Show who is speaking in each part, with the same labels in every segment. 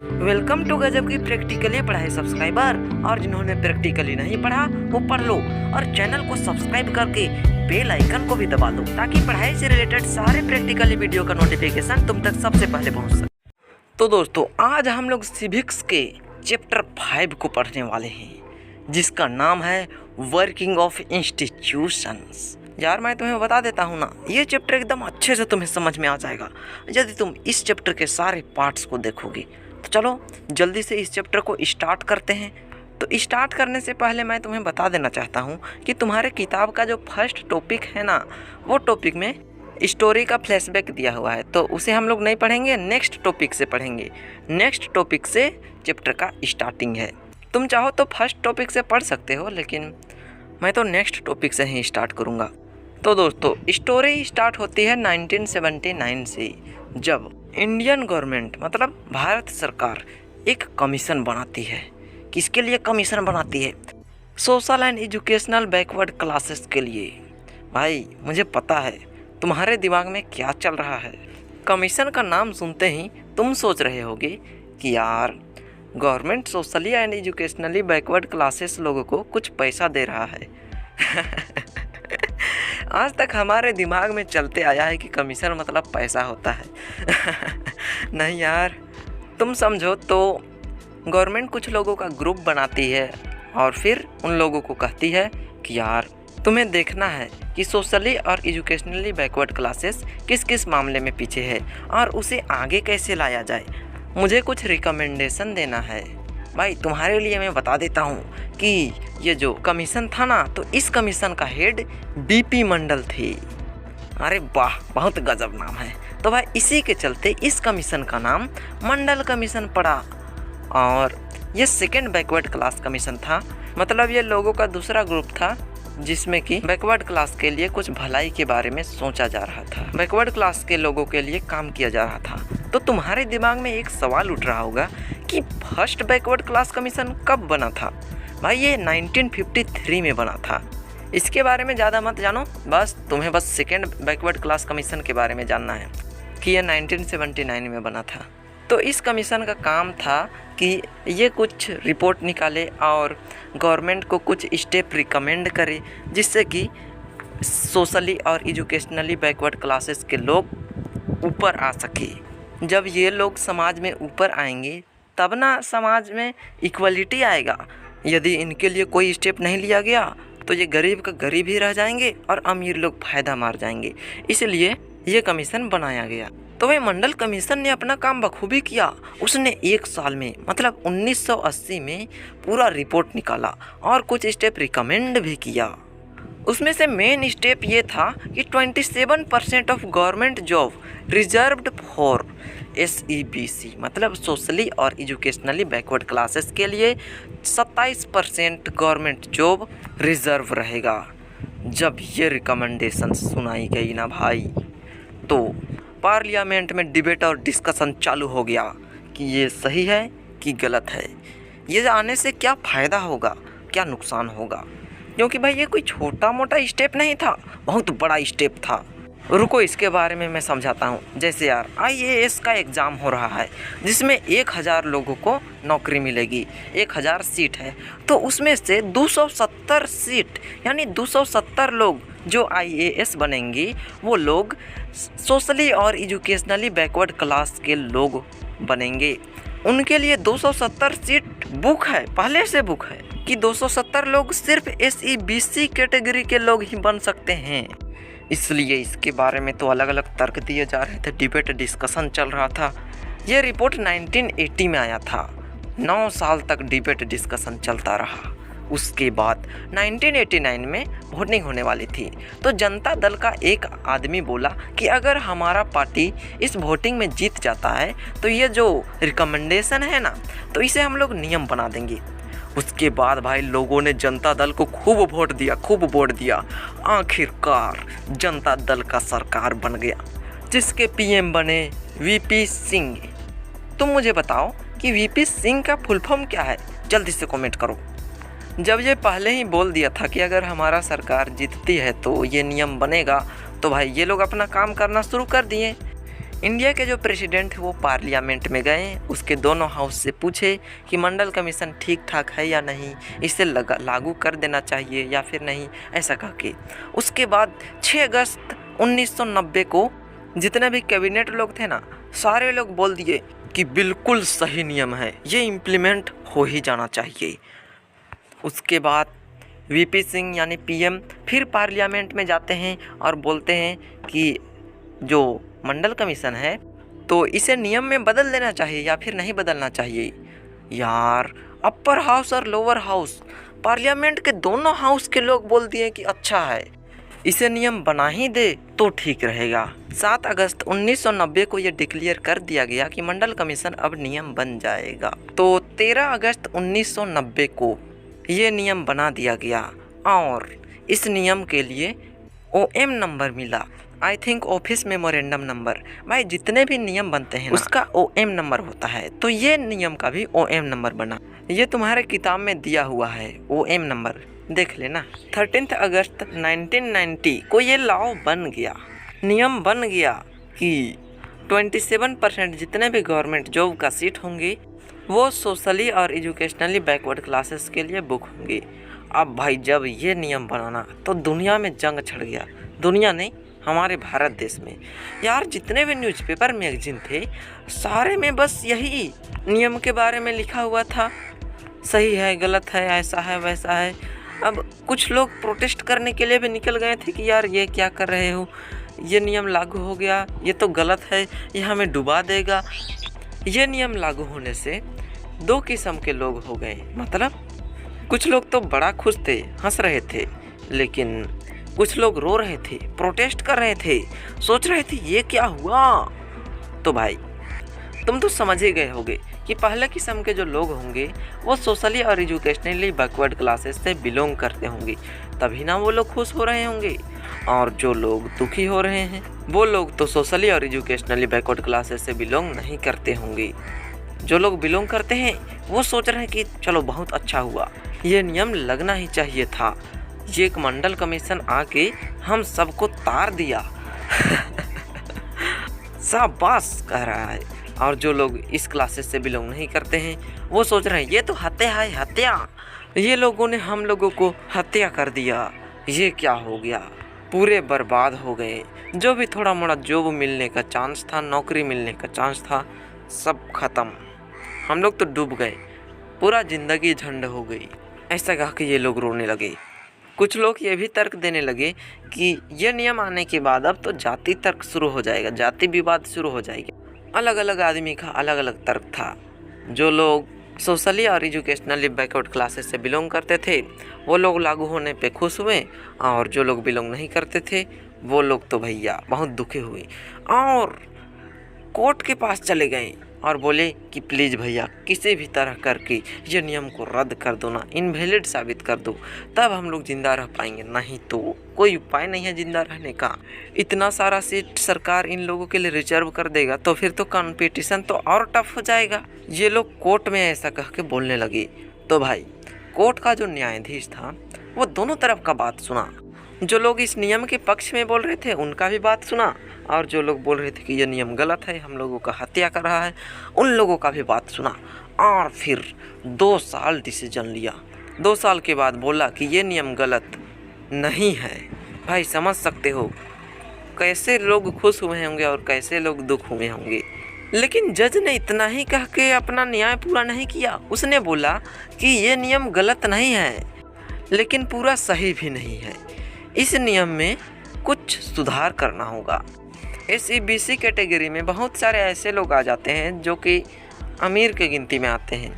Speaker 1: Welcome to गजब की practically पढ़ाई सब्सक्राइबर। और जिन्होंने प्रैक्टिकली नहीं पढ़ा वो पढ़ लो और चैनल को सब्सक्राइब करके बेल आइकन को भी दबा दो ताकि पढ़ाई से रिलेटेड सारे प्रैक्टिकली वीडियो का नोटिफिकेशन तुम तक सबसे पहले पहुंच सके। तो दोस्तों आज हम लोग सिविक्स के चैप्टर 5 को पढ़ने वाले हैं जिसका नाम है वर्किंग ऑफ इंस्टीट्यूशंस। यार मैं तुम्हें बता देता हूँ ना, ये चैप्टर एकदम अच्छे से तुम्हें समझ में आ जाएगा यदि तुम इस चैप्टर के सारे पार्ट्स को देखोगे। तो चलो जल्दी से इस चैप्टर को स्टार्ट करते हैं। तो स्टार्ट करने से पहले मैं तुम्हें बता देना चाहता हूँ कि तुम्हारे किताब का जो फर्स्ट टॉपिक है ना, वो टॉपिक में स्टोरी का फ्लैशबैक दिया हुआ है, तो उसे हम लोग नहीं पढ़ेंगे, नेक्स्ट टॉपिक से पढ़ेंगे। नेक्स्ट टॉपिक से चैप्टर का स्टार्टिंग है। तुम चाहो तो फर्स्ट टॉपिक से पढ़ सकते हो, लेकिन मैं तो नेक्स्ट टॉपिक से ही स्टार्ट करूँगा। तो दोस्तों स्टोरी स्टार्ट होती है 1979 से, जब इंडियन गवर्नमेंट मतलब भारत सरकार एक कमीशन बनाती है। किसके लिए कमीशन बनाती है? Social and educational backward classes के लिए। भाई मुझे पता है तुम्हारे दिमाग में क्या चल रहा है। कमीशन का नाम सुनते ही तुम सोच रहे होगे कि यार government socially and educationally backward classes लोगों को कुछ पैसा दे रहा है। आज तक हमारे दिमाग में चलते आया है कि कमीशन मतलब पैसा होता है। नहीं यार, तुम समझो तो गवर्नमेंट कुछ लोगों का ग्रुप बनाती है और फिर उन लोगों को कहती है कि यार तुम्हें देखना है कि सोशली और एजुकेशनली बैकवर्ड क्लासेस किस किस मामले में पीछे है और उसे आगे कैसे लाया जाए। मुझे कुछ रिकमेंडेशन देना है। भाई तुम्हारे लिए मैं बता देता हूँ कि ये जो कमीशन था ना, तो इस कमीशन का हेड बीपी मंडल थी। अरे वाह, बहुत गजब नाम है। तो भाई इसी के चलते इस कमीशन का नाम मंडल कमीशन पड़ा। और ये सेकेंड बैकवर्ड क्लास कमीशन था, मतलब ये लोगों का दूसरा ग्रुप था जिसमें कि बैकवर्ड क्लास के लिए कुछ भलाई के बारे में सोचा जा रहा था, बैकवर्ड क्लास के लोगों के लिए काम किया जा रहा था। तो तुम्हारे दिमाग में एक सवाल उठ रहा होगा कि फर्स्ट बैकवर्ड क्लास कमीशन कब बना था? भाई ये 1953 में बना था। इसके बारे में ज़्यादा मत जानो, बस तुम्हें बस सेकेंड बैकवर्ड क्लास कमीशन के बारे में जानना है कि यह 1979 में बना था। तो इस कमीशन का काम था कि ये कुछ रिपोर्ट निकाले और गवर्नमेंट को कुछ स्टेप रिकमेंड करे जिससे कि सोशली और एजुकेशनली बैकवर्ड क्लासेस के लोग ऊपर आ सके। जब ये लोग समाज में ऊपर आएंगे तब ना समाज में इक्वलिटी आएगा। यदि इनके लिए कोई स्टेप नहीं लिया गया तो ये गरीब का गरीब ही रह जाएंगे और अमीर लोग फ़ायदा मार जाएंगे। इसलिए ये कमीशन बनाया गया। तो वह मंडल कमीशन ने अपना काम बखूबी किया। उसने एक साल में मतलब 1980 में पूरा रिपोर्ट निकाला और कुछ स्टेप रिकमेंड भी किया। उसमें से मेन स्टेप ये था कि 27% of government job reserved for SEBC मतलब सोशली और एजुकेशनली बैकवर्ड क्लासेस के लिए 27% गवर्नमेंट जॉब रिजर्व रहेगा। जब ये रिकमेंडेशन सुनाई गई ना भाई, तो पार्लियामेंट में डिबेट और डिस्कशन चालू हो गया कि ये सही है कि गलत है, ये आने से क्या फ़ायदा होगा, क्या नुकसान होगा। क्योंकि भाई ये कोई छोटा मोटा स्टेप नहीं था, बहुत बड़ा स्टेप था। रुको इसके बारे में मैं समझाता हूँ। जैसे यार IAS का एग्ज़ाम हो रहा है जिसमें 1000 लोगों को नौकरी मिलेगी, 1000 सीट है, तो उसमें से 270 सीट यानी 270 लोग जो IAS बनेंगे वो लोग सोशली और एजुकेशनली बैकवर्ड क्लास के लोग बनेंगे। उनके लिए 270 सीट बुक है, पहले से बुक है कि 270 लोग सिर्फ SEBC कैटेगरी के लोग ही बन सकते हैं। इसलिए इसके बारे में तो अलग अलग तर्क दिए जा रहे थे, डिबेट डिस्कशन चल रहा था। ये रिपोर्ट 1980 में आया था, 9 साल तक डिबेट डिस्कशन चलता रहा। उसके बाद 1989 में वोटिंग होने वाली थी, तो जनता दल का एक आदमी बोला कि अगर हमारा पार्टी इस वोटिंग में जीत जाता है तो ये जो रिकमेंडेशन है ना, तो इसे हम लोग नियम बना देंगे। उसके बाद भाई लोगों ने जनता दल को खूब वोट दिया। आखिरकार जनता दल का सरकार बन गया जिसके PM बने VP सिंह। तुम मुझे बताओ कि VP सिंह का फुल फॉर्म क्या है? जल्दी से कमेंट करो। जब ये पहले ही बोल दिया था कि अगर हमारा सरकार जीतती है तो ये नियम बनेगा, तो भाई ये लोग अपना काम करना शुरू कर दिए। इंडिया के जो प्रेसिडेंट वो पार्लियामेंट में गए, उसके दोनों हाउस से पूछे कि मंडल कमीशन ठीक ठाक है या नहीं, इसे लागू कर देना चाहिए या फिर नहीं, ऐसा कह के। उसके बाद 6 अगस्त 1990 को जितने भी कैबिनेट लोग थे ना, सारे लोग बोल दिए कि बिल्कुल सही नियम है, ये इम्प्लीमेंट हो ही जाना चाहिए। उसके बाद वीपी सिंह यानी पीएम फिर पार्लियामेंट में जाते हैं और बोलते हैं कि जो मंडल कमीशन है तो इसे नियम में बदल देना चाहिए या फिर नहीं बदलना चाहिए। यार, अपर हाउस और लोअर हाउस, पार्लियामेंट के दोनों हाउस के लोग बोल दिए कि अच्छा है, इसे नियम बना ही दे तो ठीक रहेगा। 7 अगस्त 1990 को ये डिक्लेयर कर दिया गया कि मंडल कमीशन अब नियम बन जाएगा। तो 13 अगस्त 1990 को ये नियम बना दिया गया और इस नियम के लिए ओएम नंबर मिला, I think office memorandum number. भाई, जितने भी नियम बनते हैं उसका ओएम नंबर होता है, तो ये नियम का भी ओएम नंबर बना। ये तुम्हारे किताब में दिया हुआ है ओएम नंबर, देख लेना। 13 अगस्त 1990 को ये लॉ बन गया, नियम बन गया कि 27% जितने भी गवर्नमेंट जॉब का सीट होंगी वो सोशली और एजुकेशनली बैकवर्ड क्लासेस के लिए बुक होंगी। अब भाई, जब ये नियम बनाना तो दुनिया में जंग छिड़ गया। दुनिया नहीं, हमारे भारत देश में। यार, जितने भी न्यूज़पेपर मैगजीन थे सारे में बस यही नियम के बारे में लिखा हुआ था, सही है, गलत है, ऐसा है, वैसा है। अब कुछ लोग प्रोटेस्ट करने के लिए भी निकल गए थे कि यार ये क्या कर रहे हो, ये नियम लागू हो गया, ये तो गलत है, ये हमें डुबा देगा। ये नियम लागू होने से 2 किस्म के लोग हो गए। मतलब कुछ लोग तो बड़ा खुश थे, हंस रहे थे, लेकिन कुछ लोग रो रहे थे, प्रोटेस्ट कर रहे थे, सोच रहे थे ये क्या हुआ। तो भाई, तुम तो समझ ही गए होगे कि पहले किस्म के जो लोग होंगे वो सोशली और एजुकेशनली बैकवर्ड क्लासेस से बिलोंग करते होंगे, तभी ना वो लोग खुश हो रहे होंगे। और जो लोग दुखी हो रहे हैं वो लोग तो सोशली और एजुकेशनली बैकवर्ड क्लासेस से बिलोंग नहीं करते होंगे। जो लोग बिलोंग करते हैं वो सोच रहे हैं कि चलो बहुत अच्छा हुआ, ये नियम लगना ही चाहिए था, ये एक मंडल कमीशन आके हम सबको तार दिया। शाबाश कह रहा है। और जो लोग इस क्लासेस से बिलोंग नहीं करते हैं वो सोच रहे हैं ये तो हत्या है, हत्या, ये लोगों ने हम लोगों को हत्या कर दिया, ये क्या हो गया, पूरे बर्बाद हो गए। जो भी थोड़ा मोड़ा जॉब मिलने का चांस था, नौकरी मिलने का चांस था, सब खत्म, हम लोग तो डूब गए, पूरा ज़िंदगी झंड हो गई। ऐसा कह के ये लोग रोने लगे। कुछ लोग ये भी तर्क देने लगे कि ये नियम आने के बाद अब तो जाति तर्क शुरू हो जाएगा, जाति विवाद शुरू हो जाएगा। अलग अलग आदमी का अलग अलग तर्क था। जो लोग सोशली और एजुकेशनली बैकवर्ड क्लासेस से बिलोंग करते थे वो लोग लागू होने पे खुश हुए, और जो लोग बिलोंग नहीं करते थे वो लोग तो भैया बहुत दुखी हुए और कोर्ट के पास चले गए और बोले कि प्लीज़ भैया किसी भी तरह करके ये नियम को रद्द कर दो ना, इनवैलिड साबित कर दो, तब हम लोग ज़िंदा रह पाएंगे, नहीं तो कोई उपाय नहीं है ज़िंदा रहने का। इतना सारा सीट सरकार इन लोगों के लिए रिजर्व कर देगा तो फिर तो कंपटीशन तो और टफ हो जाएगा। ये लोग कोर्ट में ऐसा कह के बोलने लगे। तो भाई, कोर्ट का जो न्यायाधीश था वो दोनों तरफ का बात सुना। जो लोग इस नियम के पक्ष में बोल रहे थे उनका भी बात सुना, और जो लोग बोल रहे थे कि ये नियम गलत है, हम लोगों का हत्या कर रहा है, उन लोगों का भी बात सुना। और फिर 2 साल डिसीजन लिया। 2 साल के बाद बोला कि ये नियम गलत नहीं है। भाई, समझ सकते हो कैसे लोग खुश हुए होंगे और कैसे लोग दुख हुए होंगे। लेकिन जज ने इतना ही कह के अपना न्याय पूरा नहीं किया। उसने बोला कि ये नियम गलत नहीं है, लेकिन पूरा सही भी नहीं है, इस नियम में कुछ सुधार करना होगा। SEBC कैटेगरी में बहुत सारे ऐसे लोग आ जाते हैं जो कि अमीर के गिनती में आते हैं,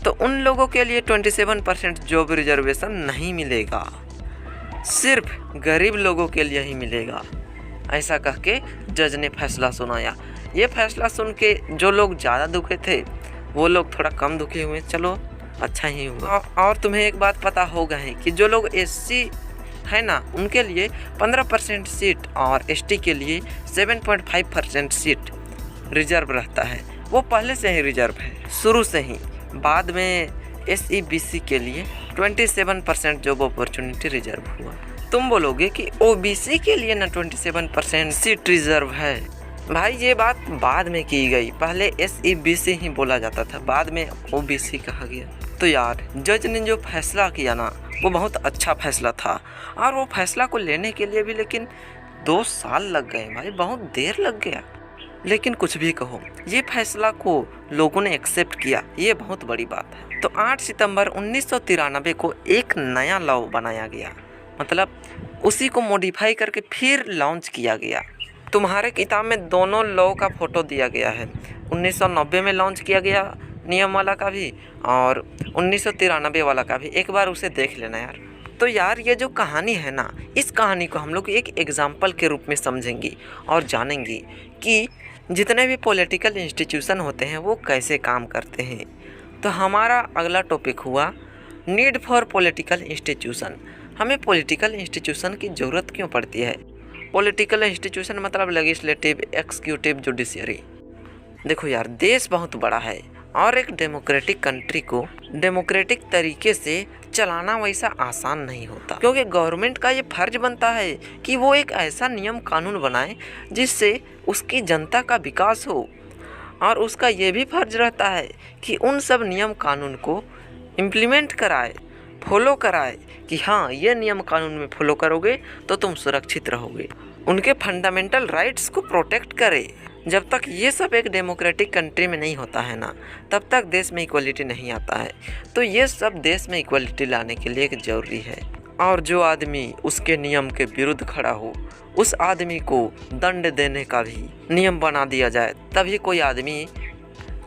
Speaker 1: तो उन लोगों के लिए 27% जॉब रिजर्वेशन नहीं मिलेगा, सिर्फ गरीब लोगों के लिए ही मिलेगा। ऐसा कह के जज ने फैसला सुनाया। ये फैसला सुन के जो लोग ज़्यादा दुखे थे वो लोग थोड़ा कम दुखी हुए, चलो अच्छा ही हुआ। और तुम्हें एक बात पता होगा है कि जो लोग SC है ना, उनके लिए 15% सीट और ST के लिए 7.5% सीट रिजर्व रहता है। वो पहले से ही रिजर्व है, शुरू से ही। बाद में SEBC के लिए 27% जॉब अपॉर्चुनिटी रिजर्व हुआ। तुम बोलोगे कि OBC के लिए ना 27% सीट रिजर्व है, भाई ये बात बाद में की गई, पहले SEBC ही बोला जाता था, बाद में OBC कहा गया। तो यार जज ने जो फैसला किया ना वो बहुत अच्छा फैसला था, और वो फैसला को लेने के लिए भी लेकिन 2 साल लग गए भाई, बहुत देर लग गया। लेकिन कुछ भी कहो, ये फैसला को लोगों ने एक्सेप्ट किया, ये बहुत बड़ी बात है। तो 8 सितंबर 1993 को एक नया लॉ बनाया गया, मतलब उसी को मॉडिफाई करके फिर लॉन्च किया गया। तुम्हारे किताब में दोनों लॉ का फ़ोटो दिया गया है, 1990 में लॉन्च किया गया नियम वाला का भी और 1993 वाला का भी, एक बार उसे देख लेना यार। तो यार ये जो कहानी है ना, इस कहानी को हम लोग एक एग्जाम्पल के रूप में समझेंगे और जानेंगे कि जितने भी पॉलिटिकल इंस्टीट्यूशन होते हैं वो कैसे काम करते हैं। तो हमारा अगला टॉपिक हुआ नीड फॉर पॉलिटिकल इंस्टीट्यूशन। हमें पॉलिटिकल इंस्टीट्यूशन की ज़रूरत क्यों पड़ती है? पॉलिटिकल इंस्टीट्यूशन मतलब लेजिस्लेटिव, एक्सिक्यूटिव, जुडिशियरी। देखो यार देश बहुत बड़ा है और एक डेमोक्रेटिक कंट्री को डेमोक्रेटिक तरीके से चलाना वैसा आसान नहीं होता, क्योंकि गवर्नमेंट का ये फर्ज बनता है कि वो एक ऐसा नियम कानून बनाए जिससे उसकी जनता का विकास हो, और उसका ये भी फर्ज रहता है कि उन सब नियम कानून को इम्प्लीमेंट कराए, फॉलो कराए कि हाँ ये नियम कानून में फॉलो करोगे तो तुम सुरक्षित रहोगे, उनके फंडामेंटल राइट्स को प्रोटेक्ट करे। जब तक ये सब एक डेमोक्रेटिक कंट्री में नहीं होता है ना, तब तक देश में इक्वलिटी नहीं आता है। तो ये सब देश में इक्वलिटी लाने के लिए एक ज़रूरी है, और जो आदमी उसके नियम के विरुद्ध खड़ा हो उस आदमी को दंड देने का भी नियम बना दिया जाए, तभी कोई आदमी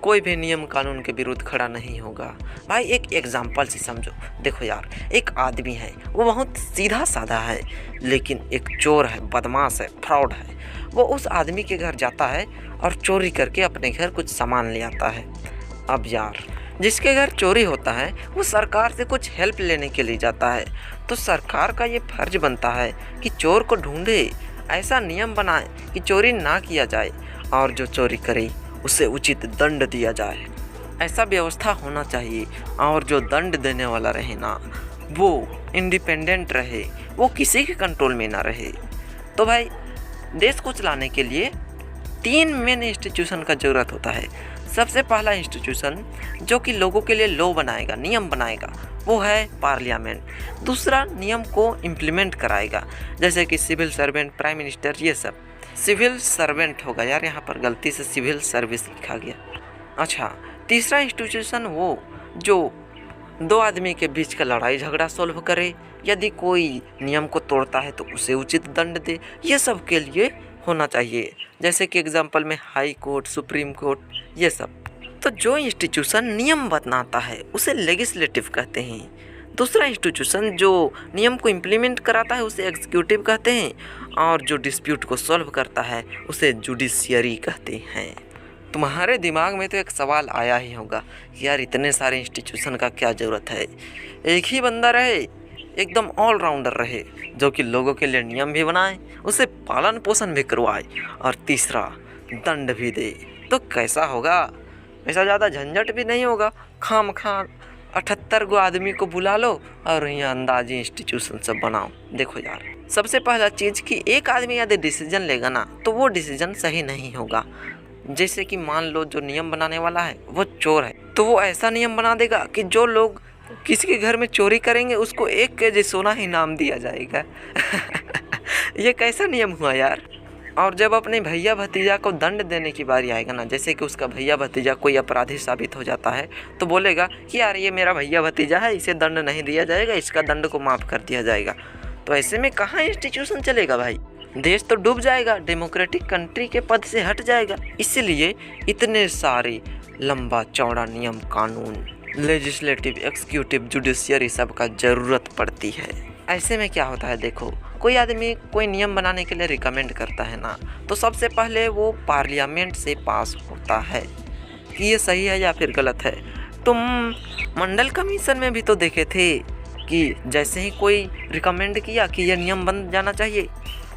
Speaker 1: कोई भी नियम कानून के विरुद्ध खड़ा नहीं होगा। भाई एक एग्जाम्पल से समझो, देखो यार एक आदमी है, वो बहुत सीधा साधा है, लेकिन एक चोर है, बदमाश है, फ्रॉड है। वो उस आदमी के घर जाता है और चोरी करके अपने घर कुछ सामान ले आता है। अब यार जिसके घर चोरी होता है वो सरकार से कुछ हेल्प लेने के लिए जाता है, तो सरकार का ये फर्ज बनता है कि चोर को ढूंढे, ऐसा नियम बनाए कि चोरी ना किया जाए, और जो चोरी करे उसे उचित दंड दिया जाए। ऐसा व्यवस्था होना चाहिए, और जो दंड देने वाला रहे ना वो इंडिपेंडेंट रहे, वो किसी के कंट्रोल में ना रहे। तो भाई देश को चलाने के लिए 3 मेन इंस्टीट्यूशन का ज़रूरत होता है। सबसे पहला इंस्टीट्यूशन जो कि लोगों के लिए लॉ बनाएगा, नियम बनाएगा, वो है पार्लियामेंट। दूसरा नियम को इम्प्लीमेंट कराएगा, जैसे कि सिविल सर्वेंट, प्राइम मिनिस्टर, ये सब। सिविल सर्वेंट होगा यार, यहाँ पर गलती से सिविल सर्विस लिखा गया। अच्छा, तीसरा इंस्टीट्यूशन वो जो 2 आदमी के बीच का लड़ाई झगड़ा सॉल्व करे, यदि कोई नियम को तोड़ता है तो उसे उचित दंड दे, ये सब के लिए होना चाहिए। जैसे कि एग्जांपल में हाई कोर्ट, सुप्रीम कोर्ट, ये सब। तो जो इंस्टीट्यूशन नियम बनाता है उसे लेजिस्लेटिव कहते हैं। दूसरा इंस्टीट्यूशन जो नियम को इम्प्लीमेंट कराता है उसे एग्जीक्यूटिव कहते हैं, और जो डिस्प्यूट को सॉल्व करता है उसे जुडिशियरी कहते हैं। तुम्हारे दिमाग में तो एक सवाल आया ही होगा, यार इतने सारे इंस्टीट्यूशन का क्या ज़रूरत है? एक ही बंदा रहे, एकदम ऑलराउंडर रहे, जो कि लोगों के लिए नियम भी बनाए, उसे पालन पोषण भी करवाए, और तीसरा दंड भी दे, तो कैसा होगा? ऐसा ज़्यादा झंझट भी नहीं होगा, खाम 78 गो आदमी को बुला लो और यहाँ अंदाजी इंस्टीट्यूशन सब बनाओ। देखो यार सबसे पहला चीज़ कि एक आदमी यदि डिसीजन लेगा ना तो वो डिसीजन सही नहीं होगा। जैसे कि मान लो जो नियम बनाने वाला है वो चोर है, तो वो ऐसा नियम बना देगा कि जो लोग किसी के घर में चोरी करेंगे उसको 1 केजी सोना इनाम दिया जाएगा। ये कैसा नियम हुआ यार? और जब अपने भैया भतीजा को दंड देने की बारी आएगा ना, जैसे कि उसका भैया भतीजा कोई अपराधी साबित हो जाता है, तो बोलेगा कि यार ये मेरा भैया भतीजा है, इसे दंड नहीं दिया जाएगा, इसका दंड को माफ़ कर दिया जाएगा। तो ऐसे में कहाँ इंस्टीट्यूशन चलेगा भाई? देश तो डूब जाएगा, डेमोक्रेटिक कंट्री के पद से हट जाएगा। इसीलिए इतने सारे लंबा चौड़ा नियम कानून, लेजिस्लेटिव, एक्सिक्यूटिव, जुडिशियरी सब का ज़रूरत पड़ती है। ऐसे में क्या होता है, देखो कोई आदमी कोई नियम बनाने के लिए रिकमेंड करता है ना, तो सबसे पहले वो पार्लियामेंट से पास होता है कि ये सही है या फिर गलत है। तुम मंडल कमीशन में भी तो देखे थे कि जैसे ही कोई रिकमेंड किया कि ये नियम बन जाना चाहिए,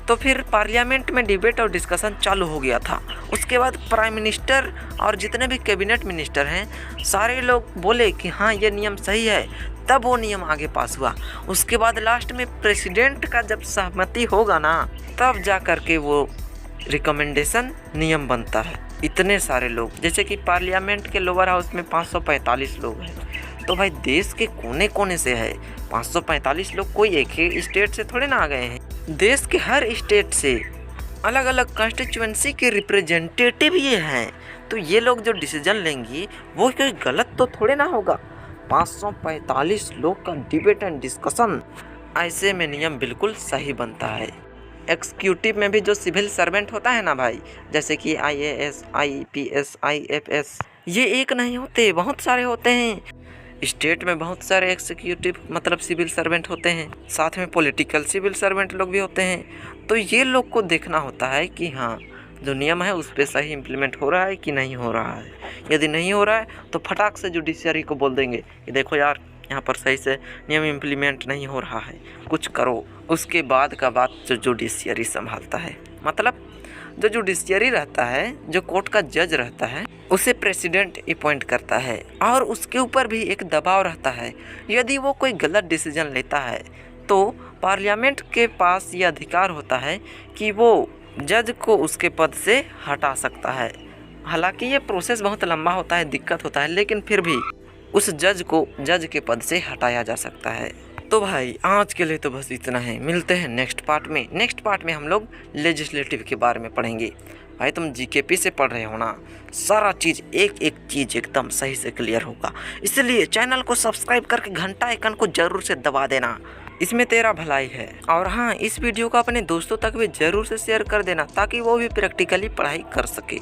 Speaker 1: तो फिर पार्लियामेंट में डिबेट और डिस्कशन चालू हो गया था। उसके बाद प्राइम मिनिस्टर और जितने भी कैबिनेट मिनिस्टर हैं सारे लोग बोले कि हाँ ये नियम सही है, तब वो नियम आगे पास हुआ। उसके बाद लास्ट में प्रेसिडेंट का जब सहमति होगा ना, तब जा कर के वो रिकमेंडेशन नियम बनता है। इतने सारे लोग, जैसे कि पार्लियामेंट के लोअर हाउस में 545 लोग हैं, तो भाई देश के कोने कोने से है 545 लोग, कोई एक ही स्टेट से थोड़े ना आ गए हैं। देश के हर स्टेट से अलग अलग कंस्टिट्यूएंसी के रिप्रेजेंटेटिव ये हैं, तो ये लोग जो डिसीजन लेंगी वो कोई गलत तो थोड़े ना होगा। 545 लोग का डिबेट एंड डिस्कशन, ऐसे में नियम बिल्कुल सही बनता है। एग्जीक्यूटिव में भी जो सिविल सर्वेंट होता है ना भाई, जैसे कि IAS, IPS, IFS, ये एक नहीं होते, बहुत सारे होते हैं। स्टेट में बहुत सारे एग्जीक्यूटिव मतलब सिविल सर्वेंट होते हैं, साथ में पॉलिटिकल सिविल सर्वेंट लोग भी होते हैं। तो ये लोग को देखना होता है कि हाँ जो नियम है उस पर सही इम्प्लीमेंट हो रहा है कि नहीं हो रहा है। यदि नहीं हो रहा है तो फटाक से जुडिशरी को बोल देंगे कि देखो यार यहाँ पर सही से नियम इम्प्लीमेंट नहीं हो रहा है, कुछ करो। उसके बाद का बात जो जुडिशरी संभालता है, मतलब जो जुडिशरी रहता है, जो कोर्ट का जज रहता है, उसे प्रेसिडेंट अपॉइंट करता है और उसके ऊपर भी एक दबाव रहता है। यदि वो कोई गलत डिसीजन लेता है तो पार्लियामेंट के पास ये अधिकार होता है कि वो जज को उसके पद से हटा सकता है। हालांकि ये प्रोसेस बहुत लंबा होता है, दिक्कत होता है, लेकिन फिर भी उस जज को जज के पद से हटाया जा सकता है। तो भाई आज के लिए तो बस इतना है, मिलते हैं नेक्स्ट पार्ट में। नेक्स्ट पार्ट में हम लोग लेजिस्लेटिव के बारे में पढ़ेंगे। भाई तुम GKP से पढ़ रहे हो ना, सारा चीज़ एक एक चीज़ एकदम सही से क्लियर होगा। इसलिए चैनल को सब्सक्राइब करके घंटा आइकन को ज़रूर से दबा देना, इसमें तेरा भलाई है। और हाँ, इस वीडियो को अपने दोस्तों तक भी ज़रूर से शेयर कर देना ताकि वो भी प्रैक्टिकली पढ़ाई कर सके।